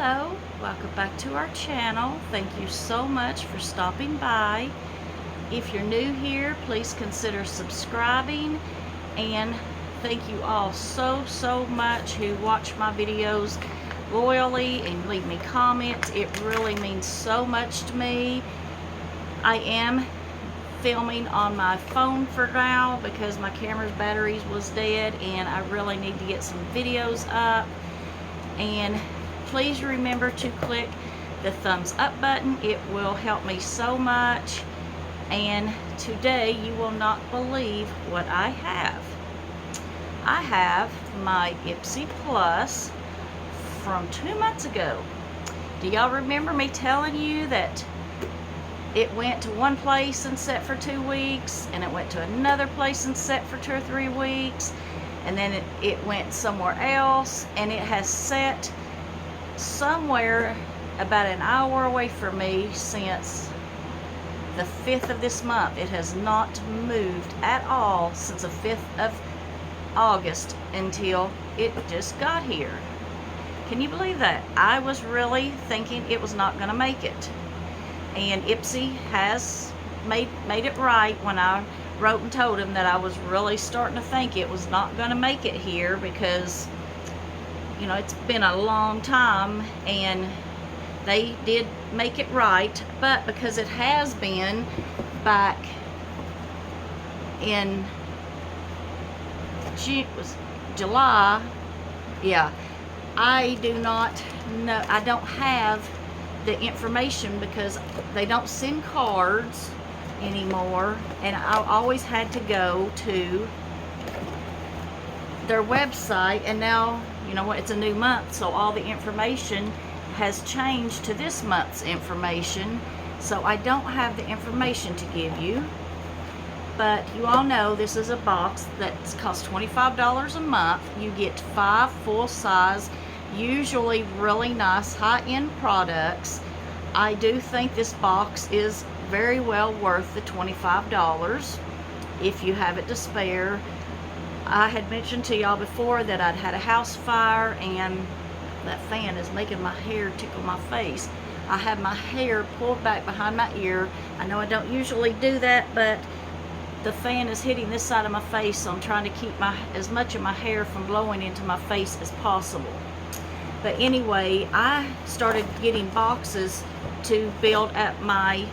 Hello, welcome back to our channel. Thank you so much for stopping by. If you're new here, please consider subscribing, and thank you all so much who watch my videos loyally and leave me comments. It really means so much to me. I am filming on my phone for now because my camera's batteries was dead, and I really need to get some videos up. And please remember to click the thumbs up button. It will help me so much. And today you will not believe what I have. I have my Ipsy Plus from 2 months ago. Do y'all remember me telling you that it went to one place and set for 2 weeks, and it went to another place and set for 2 or 3 weeks, and then it went somewhere else, and it has set somewhere about an hour away from me since the 5th of this month. It has not moved at all since the 5th of August until it just got here. Can you believe that? I was really thinking it was not going to make it. And Ipsy has made it right when I wrote and told him that I was really starting to think it was not going to make it here, because you know, it's been a long time, and they did make it right. But because it has been back in July, yeah, I do not know, I don't have the information because they don't send cards anymore, and I always had to go to their website. And now, you know what, it's a new month, so all the information has changed to this month's information, so I don't have the information to give you. But you all know this is a box that costs $25 a month. You get 5 full-size, usually really nice high-end products. I do think this box is very well worth the $25 if you have it to spare. I had mentioned to y'all before that I'd had a house fire, and that fan is making my hair tickle my face. I have my hair pulled back behind my ear. I know I don't usually do that, but the fan is hitting this side of my face, so I'm trying to keep as much of my hair from blowing into my face as possible. But anyway, I started getting boxes to build up my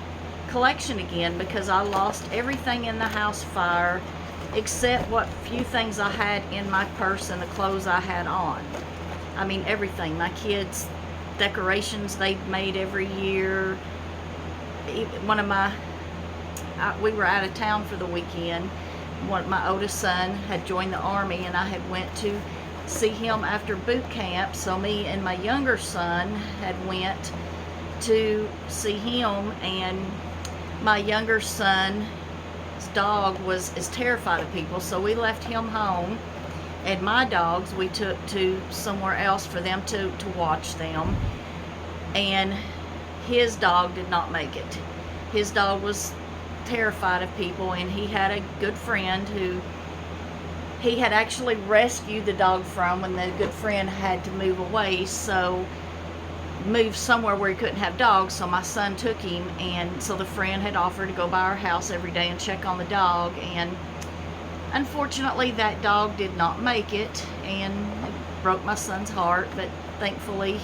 collection again because I lost everything in the house fire except what few things I had in my purse and the clothes I had on. I mean, everything. My kids' decorations they've made every year. One of my, we were out of town for the weekend. My oldest son had joined the Army, and I had went to see him after boot camp, so me and my younger son had went to see him, and my younger son's dog is terrified of people, so we left him home, and my dogs we took to somewhere else for them to watch them. And his dog did not make it. His dog was terrified of people, and he had a good friend who he had actually rescued the dog from when the good friend had to move away, so moved somewhere where he couldn't have dogs. So my son took him, and so the friend had offered to go by our house every day and check on the dog, and unfortunately that dog did not make it, and it broke my son's heart. But thankfully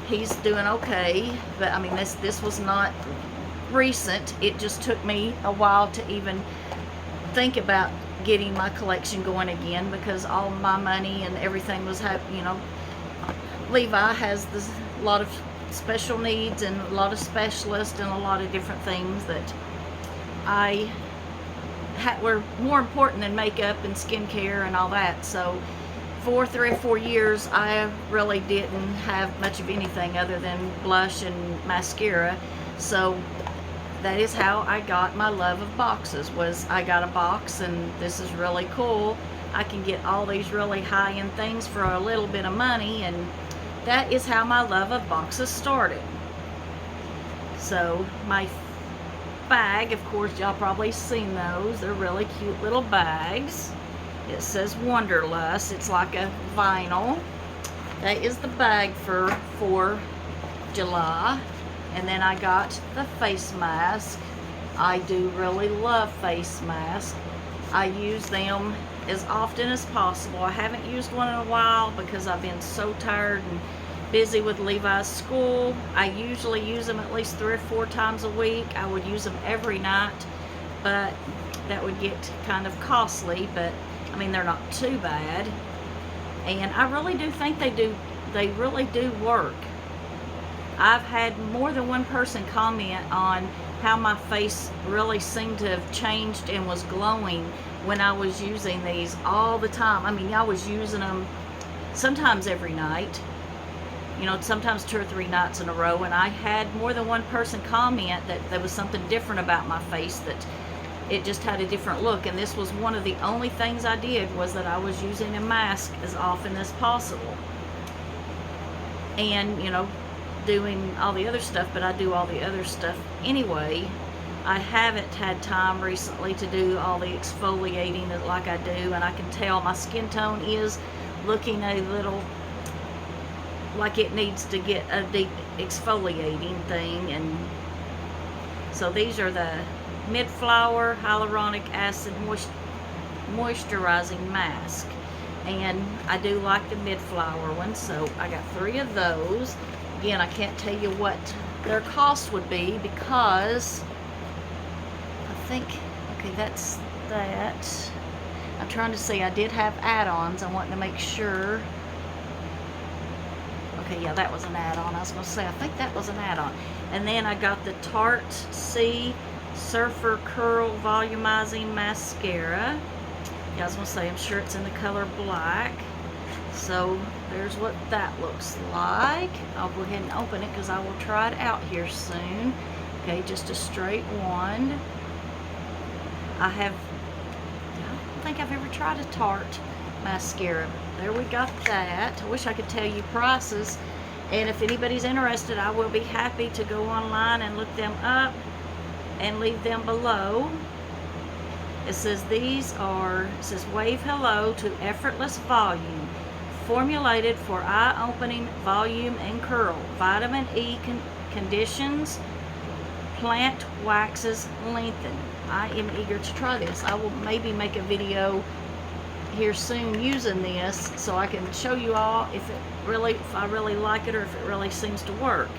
he's doing okay. But I mean, this was not recent. It just took me a while to even think about getting my collection going again, because all my money and everything was you know, Levi has a lot of special needs and a lot of specialists and a lot of different things that were more important than makeup and skincare and all that. So for 3 or 4 years I really didn't have much of anything other than blush and mascara. So that is how I got my love of boxes. Was I got a box, and this is really cool. I can get all these really high-end things for a little bit of money, and that is how my love of boxes started. So my bag, of course, y'all probably seen those. They're really cute little bags. It says Wanderlust. It's like a vinyl. that is the bag for July. And then I got the face mask. I do really love face masks. I use them as often as possible. I haven't used one in a while because I've been so tired and busy with Levi's school. I usually use them at least 3 or 4 times a week. I would use them every night, but that would get kind of costly, but I mean, they're not too bad. And I really do think they really do work. I've had more than one person comment on how my face really seemed to have changed and was glowing when I was using these all the time. I mean, I was using them sometimes every night, you know, sometimes 2 or 3 nights in a row, and I had more than one person comment that there was something different about my face, that it just had a different look. And this was one of the only things I did, was that I was using a mask as often as possible. And, you know, doing all the other stuff, but I do all the other stuff anyway. I haven't had time recently to do all the exfoliating like I do, and I can tell my skin tone is looking a little like it needs to get a deep exfoliating thing. And so these are the mid-flower hyaluronic acid moisturizing mask, and I do like the mid-flower one, so I got 3 of those. Again, I can't tell you what their cost would be because I think, okay, that's that. I'm trying to see, I did have add-ons. I want to make sure. Okay, yeah, that was an add-on. I was going to say, I think that was an add-on. And then I got the Tarte C Surfer Curl Volumizing Mascara. Yeah, I was going to say, I'm sure it's in the color black. So there's what that looks like. I'll go ahead and open it because I will try it out here soon. Okay, just a straight one. I don't think I've ever tried a Tarte mascara. There we got that. I wish I could tell you prices, and if anybody's interested, I will be happy to go online and look them up and leave them below. It says it says wave hello to effortless volume, formulated for eye-opening volume and curl. Vitamin E conditions, plant waxes, lengthen. I am eager to try this. I will maybe make a video here soon using this so I can show you all if I really like it or if it really seems to work.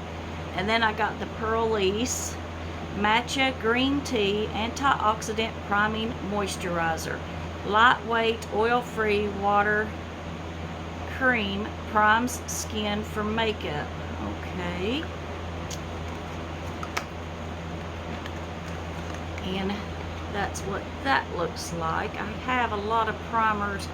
And then I got the Pearlise Matcha Green Tea Antioxidant Priming Moisturizer. Lightweight, oil-free water cream primes skin for makeup. Okay. And that's what that looks like. I have a lot of primers,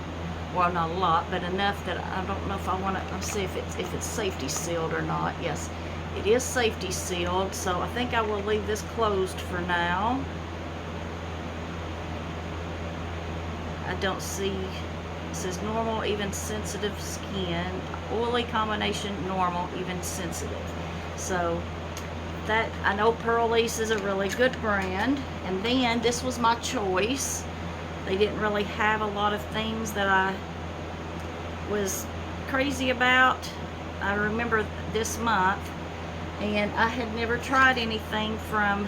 well, not a lot, but enough that I don't know if I want to, let's see if it's safety sealed or not. Yes, it is safety sealed, so I think I will leave this closed for now. I don't see, it says normal, even sensitive skin, oily combination, normal, even sensitive. So that, I know Pearlise is a really good brand. And then this was my choice. They didn't really have a lot of things that I was crazy about. I remember this month, and I had never tried anything from,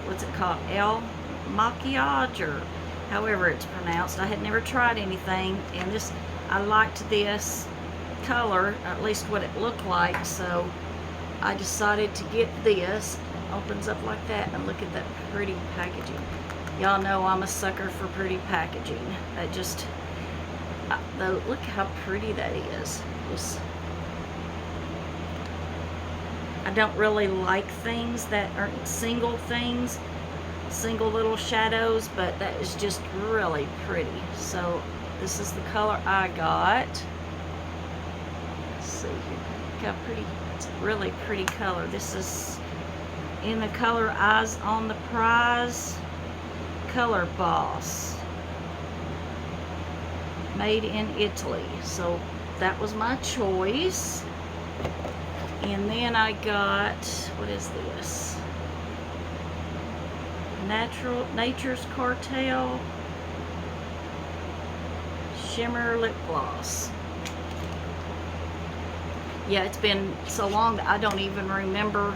what's it called, El Maquillage, or however it's pronounced. I had never tried anything, and this, I liked this color, at least what it looked like, so I decided to get this. Opens up like that, and look at that pretty packaging. Y'all know I'm a sucker for pretty packaging. That just, though, look how pretty that is. Just, I don't really like things that are single things, single little shadows, but that is just really pretty. So this is the color I got. Let's see here. Look how pretty. It's a really pretty color. This is in the color Eyes on the Prize Color Boss, made in Italy. So that was my choice. And then I got, what is this? Nature's Cartel Shimmer Lip Gloss. Yeah, it's been so long that I don't even remember.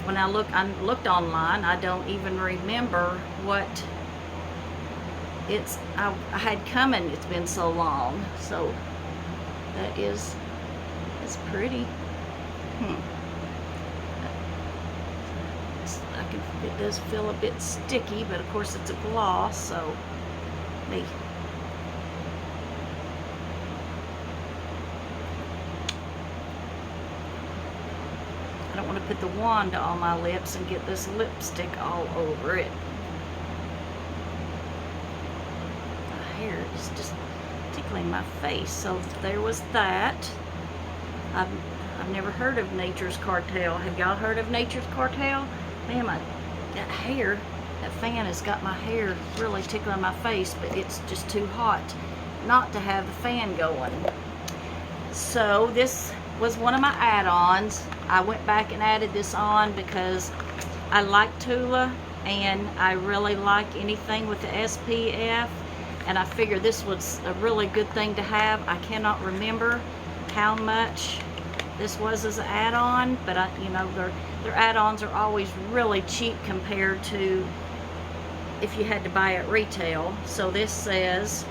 When I looked online, I don't even remember what I had coming. It's been so long. So that is, it's pretty. It does feel a bit sticky, but of course it's a gloss, so me. I don't want to put the wand on my lips and get this lipstick all over it. My hair is just tickling my face. So there was that. I've never heard of Nature's Cartel. Have y'all heard of Nature's Cartel? Man, that hair, that fan has got my hair really tickling my face, but it's just too hot not to have the fan going. So this was one of my add-ons. I went back and added this on because I like Tula and I really like anything with the SPF, and I figured this was a really good thing to have. I cannot remember how much this was as an add-on, but you know, their add-ons are always really cheap compared to if you had to buy at retail. So this says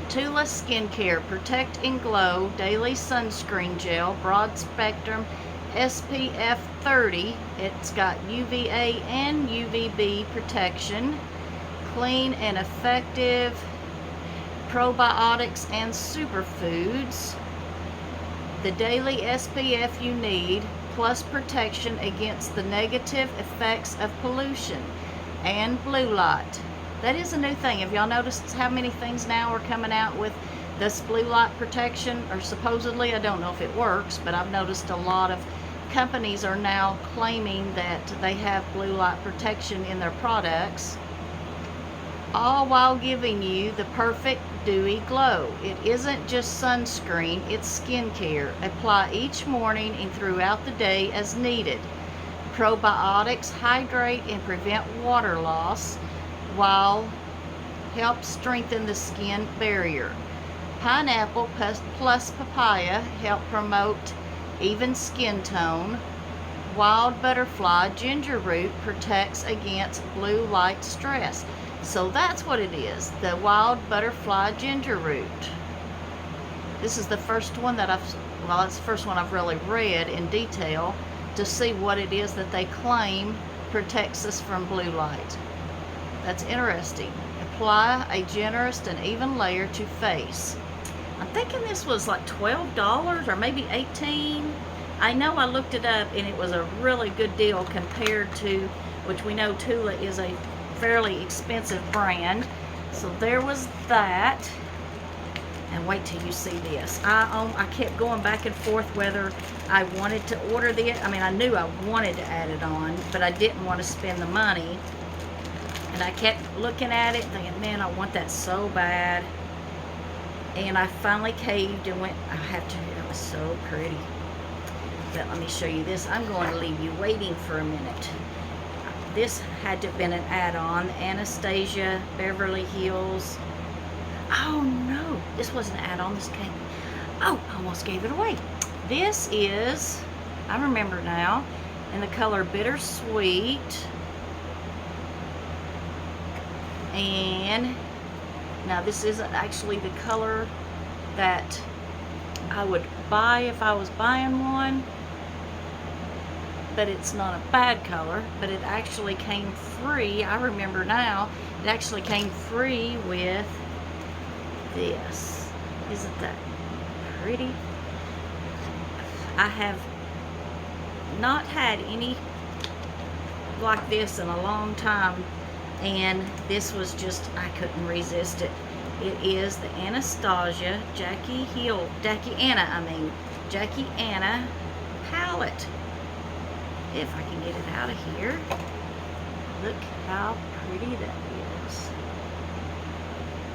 Tula Skincare Protect and Glow Daily Sunscreen Gel Broad Spectrum SPF 30. It's got UVA and UVB protection, clean and effective probiotics and superfoods, the daily SPF you need, plus protection against the negative effects of pollution and blue light. That is a new thing. Have y'all noticed how many things now are coming out with this blue light protection? Or supposedly, I don't know if it works, but I've noticed a lot of companies are now claiming that they have blue light protection in their products, all while giving you the perfect dewy glow. It isn't just sunscreen, it's skincare. Apply each morning and throughout the day as needed. Probiotics hydrate and prevent water loss, while help strengthen the skin barrier. Pineapple plus papaya help promote even skin tone. Wild butterfly ginger root protects against blue light stress. So that's what it is, the wild butterfly ginger root. This is the first one that it's the first one I've really read in detail to see what it is that they claim protects us from blue light. That's interesting. Apply a generous and even layer to face. I'm thinking this was like $12 or maybe $18. I know I looked it up and it was a really good deal compared to, which we know Tula is a fairly expensive brand. So there was that. And wait till you see this. I kept going back and forth whether I wanted to order this. I mean, I knew I wanted to add it on, but I didn't want to spend the money. And I kept looking at it thinking, man, I want that so bad. And I finally caved and went, I have to. It was so pretty. But let me show you this. I'm going to leave you waiting for a minute. This had to have been an add-on. Anastasia Beverly Hills. Oh no, this wasn't an add-on. This came. Oh, I almost gave it away. This is, I remember now, in the color Bittersweet. And now this isn't actually the color that I would buy if I was buying one, but it's not a bad color, but it actually came free. I remember now, it actually came free with this. Isn't that pretty? I have not had any like this in a long time, and this was just, I couldn't resist it. It is the Anastasia Jackie Anna palette. If I can get it out of here. Look how pretty that is.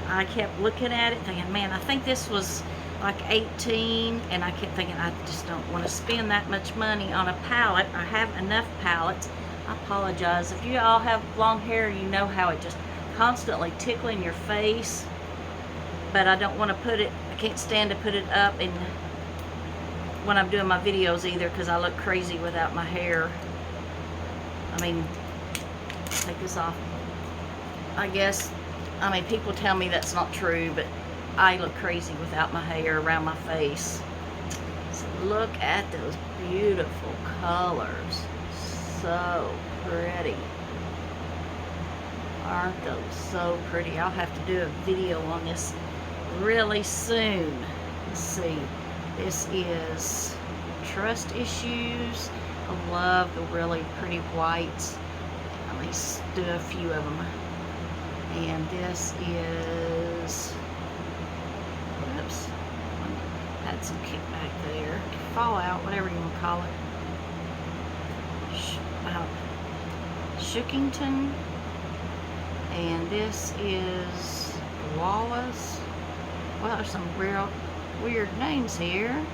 I kept looking at it thinking, man, I think this was like 18, and I kept thinking, I just don't want to spend that much money on a palette. I have enough palettes. I apologize. If you all have long hair, you know how it just constantly tickling your face, but I don't want to put it, I can't stand to put it up and when I'm doing my videos either, because I look crazy without my hair. I mean, take this off. I guess, I mean, people tell me that's not true, but I look crazy without my hair around my face. So look at those beautiful colors. So pretty. Aren't those so pretty? I'll have to do a video on this really soon. Let's see. This is Trust Issues. I love the really pretty whites. At least do a few of them. And this is, oops, had some kickback there. Fallout, whatever you want to call it. Shookington. And this is Wallace. Well, there's some real weird names here.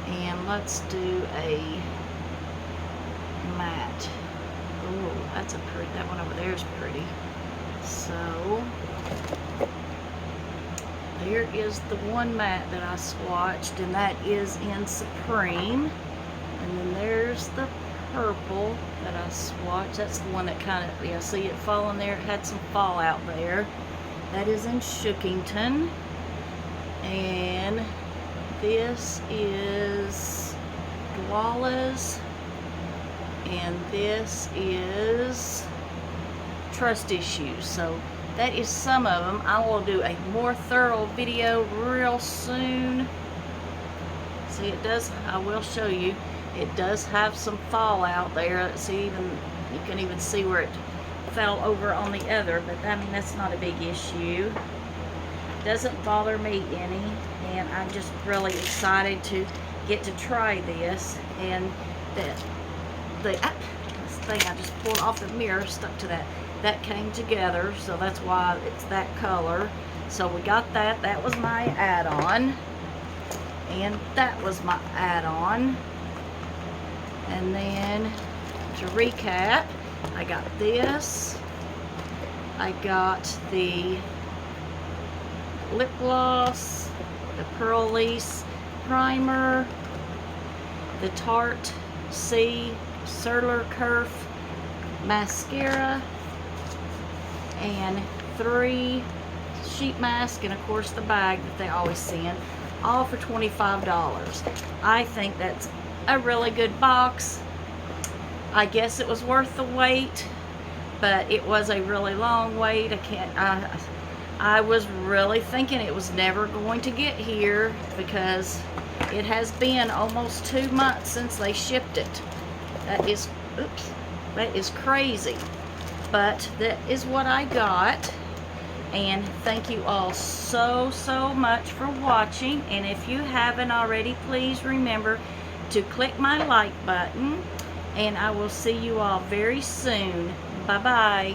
And let's do a matte. Oh, that's a pretty, that one over there is pretty. So, here is the one matte that I swatched, and that is in Supreme. And then there's the purple that I swatched. That's the one that kind of, yeah, see it falling there? It had some fallout there. That is in Shookington. And this is Dwala's. And this is Trust Issues. So that is some of them. I will do a more thorough video real soon. See, it does, I will show you, it does have some fallout there. See, even you can even see where it fell over on the other, but I mean, that's not a big issue. Doesn't bother me any, and I'm just really excited to get to try this. And this thing I just pulled off the mirror, stuck to that came together, so that's why it's that color. So we got that. That was my add-on, and that was my add-on. And then to recap, I got this. I got the lip gloss, the Pearl Lace primer, the Tarte C Sur Curve mascara, and 3 sheet masks, and of course the bag that they always send, all for $25. I think that's a really good box. I guess it was worth the wait, but it was a really long wait. I was really thinking it was never going to get here, because it has been almost 2 months since they shipped it. That is, oops, that is crazy. But that is what I got. And thank you all so much for watching. And if you haven't already, please remember to click my like button. And I will see you all very soon. Bye-bye.